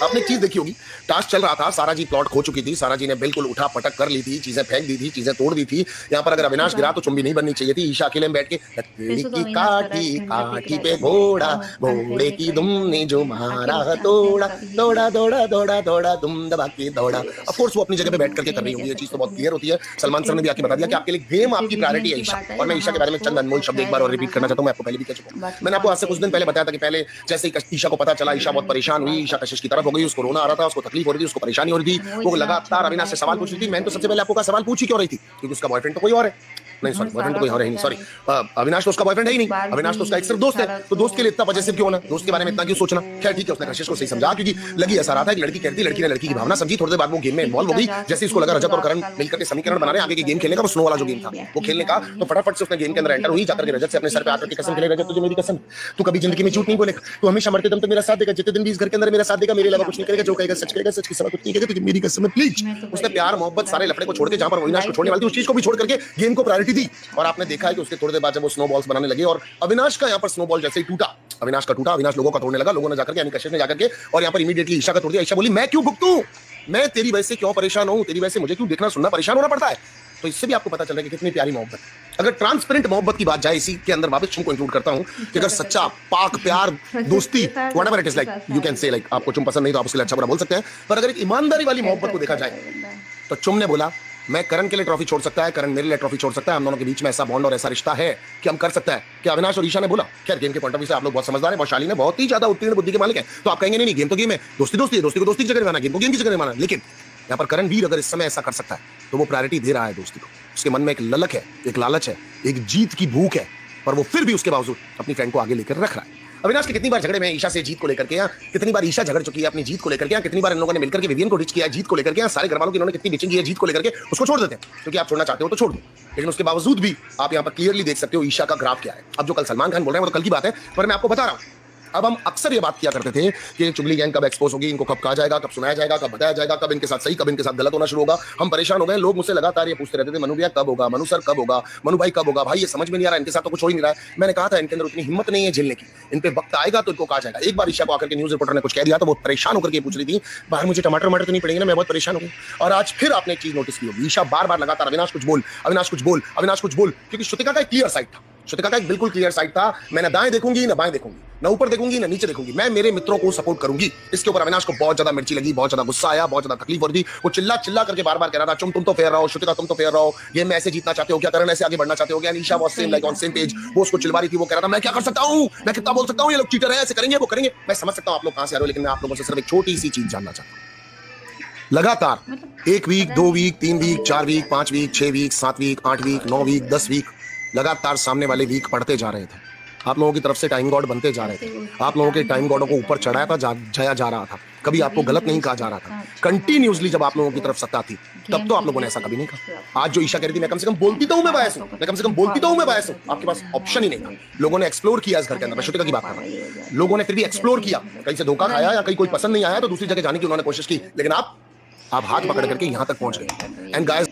आपने एक चीज देखी होगी, टास्क चल रहा था, सारा जी प्लॉट खो चुकी थी, सारा जी ने बिल्कुल उठा पटक कर ली थी, चीजें फेंक दी थी, चीजें तोड़ दी थी। यहाँ पर अगर अविनाश गिरा तो चुम्बी नहीं बननी चाहिए थी। ईशा अकेले में बैठ के लकड़ी पैसों का की अविनाश कर रहा है, काठी झंडा फेंक काठी रहा है पे सबको, घोड़ा, पंखे घोड़े फेंक की रहा दुम ने जो है, मारा आखिर जानते हैं तोड़ा, इसका भी यही दौड़ा है। दौड़ा दौड़ा दौड़ा दुम दबा के दौड़ा। ऑफ कोर्स वो अपनी जगह पे बैठ करके कर ये रही नहीं कह होंगी, ये चीज तो सकते बहुत तुम क्लियर होती है। कि सलमान सर ने भी फिल्म आके के बता दिया कि लिए आपके लिए गेम जिस आपकी रीजन प्रायोरिटी है की ईशा। बात है और मैं ईशा वहां के बारे में उसको चंद अनमोल शब्द एक शायद बार और बना रिपीट करना था, चाहता हूँ, मैं आपको पहले भी कह चुका हूँ। बाकी मैंने आपको कौन आज से कुछ सही दिन थी पहले बताया था कि पहले जैसे ही ईशा को पता चला, ईशा बहुत रीजन की परेशान हुई, बात ईशा है। कशिश की तरफ हो गई, उसको रोना आ रहा था, उसको तकलीफ हो रही थी, उसको परेशानी हो रही थी। वो वो इतना अच्छा लगातार बंदा अविनाश है से तो सवाल पूछ लोग रही थी। नहीं मैंने तो सबसे करेंगे। पहले आपको कहा सवाल पूछ ही क्यों रही थी, क्योंकि उसका बॉयफ्रेंड तो कोई और है। नहीं सॉरी, बॉयफ्रेंड तो सारा कोई और है ही नहीं, बतेगा सॉरी। नहीं, अविनाश तो उसका बॉयफ्रेंड है ही एक नहीं, बार भी अविनाश तो उसका एक सिर्फ दोस्त है। सारा तो तो दोस्त के लिए इतना पजेसिव आगे क्यों होना, पीछे दोस्त के बारे में नहीं इतना क्यों सोचना। तो खैर ठीक है, उसने कशिश को सही समझा, क्योंकि लगी ऐसा रहा था कि लड़की कहती लड़की ने लड़की की भावना समझी। थोड़ी देर बाद वो गेम में इन्वॉल्व हो दीपिका गई। जा जैसे सकती उसको है लगा रजत जब और करण आपका मिलकर के लोग समीकरण बनाने आगे के गेम खेलने का, वो इंटरव्यू स्नो वाला करता जो है गेम था वो व्यक्ति खेलने का, जा रही तो है फटाफट से उसने गेम के तो अंदर मुझे एंटर हुई, लगता जाकर के है रजत से अपने सर पे कि आकर के इस कसम बार खेले, रजत तुझे मेरी कसम, तू कभी जिंदगी में झूठ नहीं बोलेगा, तू हमेशा मरते दम तक मेरा साथ देगा, जितने दिन भी इस घर के अंदर मेरा साथ देगा, मेरे अलावा कुछ नहीं करेगा, जो कहेगा सच के सिवा कुछ नहीं कहेगा, तुझे मेरी कसम है प्लीज। मैं तो उसने भाई प्यार मोहब्बत सारे लफड़े को छोड़ के, जहां पर लाइफ अविनाश को लाइफ छोड़ने के वाली थी, उस चीज को भी छोड़ करके गेम को प्रायोरिटी दी। अच्छा और लगता आपने है देखा है कि मुझे। उसके थोड़ी देर बाद जब वो स्नो बॉल्स बनाने लगे और अविनाश का यहाँ पर स्नो बॉल जैसे ही टूटा, अविनाश का टूटा, अविनाश लोगों का तोड़ने लगा, लोगों ने जाकर के यानी कशिश ने जाकर के और यहाँ पर इमीडिएटली ईशा का तोड़ दिया। ईशा बोली मैं क्यों भुगतूं, मैं तेरी वजह से क्यों परेशान हूं, तेरी वजह से मुझे क्यों देखना सुनना परेशान होना पड़ता है। तो इससे भी आपको पता चल रहा है कि कितनी प्यारी मोहब्बत है। अगर ट्रांसपेरेंट मोहब्बत की बात जाए, इसी के अंदर वापस चुम को इंक्लूड करता हूं कि अगर ज्यादा सच्चा करके पाक प्यार दोस्ती इसके साथ व्हाटएवर इट इज, इसके लाइक साथ यू कैन सारे से, लाइक आपको चुम पसंद नहीं तो आप उसके लिए अच्छा बुरा बोल सकते हैं, पर अगर एक ईमानदारी वाली खैर मोहब्बत को देखा करता जाए, है बंदा। तो चुम ने बोला मैं करण के लिए ट्रॉफी छोड़ सकता है, करण मेरे लिए ट्रॉफी छोड़ सकता है, हम दोनों के बीच में ऐसा बॉन्ड और ऐसा रिश्ता है कि हम कर सकते हैं। क्या अविनाश और ईशा ने बोला। खैर गेम के पॉइंट ऑफ व्यू से आप लोग बहुत समझदार हैं, बहुत शालीन है, बहुत ही ज्यादा उत्तीर्ण बुद्धि के मालिक हैं, तो आप कहेंगे नहीं गेम तो गेम है, दोस्ती दोस्ती है, दोस्ती को दोस्ती की जगह निभाना, गेम को गेम की जगह निभाना। लेकिन यहाँ पर करण वीर अगर इस समय ऐसा कर सकता है तो वो प्रायोरिटी दे रहा है दोस्ती को। उसके मन में एक ललक है, एक लालच है, एक जीत की भूख है, पर वो फिर भी उसके बावजूद अपनी फ्रेंड को आगे लेकर रख रहा है। अविनाश के कितनी बार झगड़े में ईशा से जीत को लेकर के, या कितनी बार ईशा झगड़ चुकी है अपनी जीत को लेकर के, कितनी बार इन लोगों ने मिलकर के विवियन को डिच किया है जीत को लेकर के, सारे घर वालों की इन्होंने कितनी डिचिंग की है जीत को लेकर के, उसको छोड़ देते हैं क्योंकि आप छोड़ना चाहते हो तो छोड़ दो। लेकिन उसके बावजूद भी आप यहाँ पर क्लियरली देख सकते हो ईशा का ग्राफ क्या है। अब जो कल सलमान खान बोल रहे हैं वो तो कल की बात है, पर मैं आपको बता रहा हूँ। अब हम अक्सर ये बात किया करते थे कि चुगली गैंग कब एक्सपोज होगी, इनको कब कहा जाएगा, कब सुनाया जाएगा, कब बताया जाएगा, कब इनके साथ सही कब इनके साथ गलत होना शुरू होगा। हम परेशान हो गए, लोग मुझसे लगातार ये पूछते रहते थे मनु भैया कब होगा, मनु सर कब होगा, मनु भाई कब होगा। भाई ये समझ में नहीं आ रहा, इनके साथ तो कुछ हो ही नहीं रहा है। मैंने कहा था इनके अंदर उतनी हिम्मत नहीं है झेलने की, इन पे वक्त आएगा तो इनको कहा जाएगा। एक बार ईशा को आकर के न्यूज रिपोर्टर ने कुछ कह दिया तो वो परेशान होकर के पूछ रही थी बाहर मुझे टमाटर मटर तो नहीं पड़ेंगे ना, मैं बहुत परेशान हो गई। और आज फिर आपने एक चीज नोटिस की होगी, ईशा बार बार लगातार अविनाश कुछ बोल, अविनाश कुछ बोल, अविनाश कुछ बोल, क्योंकि श्रुतिका का एक क्लियर साइड था, श्रुतिका का एक बिल्कुल क्लियर साइड था, मैं ना दाएं देखूंगी ना बाएं देखूंगी, ना ऊपर देखूंगी ना नीचे देखूंगी, मैं मेरे मित्रों को सपोर्ट करूंगी। इसके ऊपर अविनाश को बहुत ज्यादा मिर्ची लगी, बहुत ज्यादा गुस्सा आया, बहुत ज्यादा तकलीफ हो रही थी। वो चिल्ला चिल्ला करके बार बार कह रहा था तुम तो फेयर रहो, श्रुतिका तुम तो फेयर रहो, गेम में ऐसे जीतना चाहते हो क्या, करण ऐसे आगे बढ़ना चाहते हो क्या। Isha was same like on same page, वो उसको चिल्ला रही थी, वो कह रहा था मैं क्या कर सकता हूं, मैं कितना बोल सकता हूं, ये लोग चीटर है, ऐसे करेंगे वो करेंगे। मैं समझ सकता हूं आप लोग कहां से आ रहे हो, लेकिन मैं आप लोगों से सिर्फ एक छोटी सी चीज जानना चाहता हूं। लगातार मतलब एक वीक, पता 2 नहीं week, 3 week, 4 week, 5 week, 6 week, 7 week, 8 week, 9 week, 10 week, लगातार सामने वाले वीक पढ़ते जा रहे थे। आप लोगों की तरफ से टाइम गॉड बनते जा रहे थे, ऐसे वो आप लोगों के काम टाइम करते गॉडों को रहता ऊपर है चढ़ाया था, जाया जा रहा था। कभी आपको विन गलत नहीं न्यूज कहा को जा रहा था। इतना अच्छा कंटिन्यूअसली जब आप लोगों की उसको तरफ सत्ता थी तब गेम तो आप के लोगों ने लिए ऐसा कभी नहीं फिर कहा। आज जो ईशा कह रही थी मैं कम से कम बोलती तो हूं, मैं बायस हूं, मैं कम से कम बोलती तो हूं, मैं बायस हूं, आपके पास ऑप्शन ही नहीं था। लोगों ने एक्सप्लोर किया इस घर के अंदर, मैं श्रुतिका की बात कर रहा हूं, लोगों ने फिर भी एक्सप्लोर किया, कहीं से धोखा खाया या कहीं कोई पसंद नहीं आया तो दूसरी जगह जाने की उन्होंने कोशिश की, लेकिन आप हाथ पकड़ करके यहां तक पहुंच गए। And guys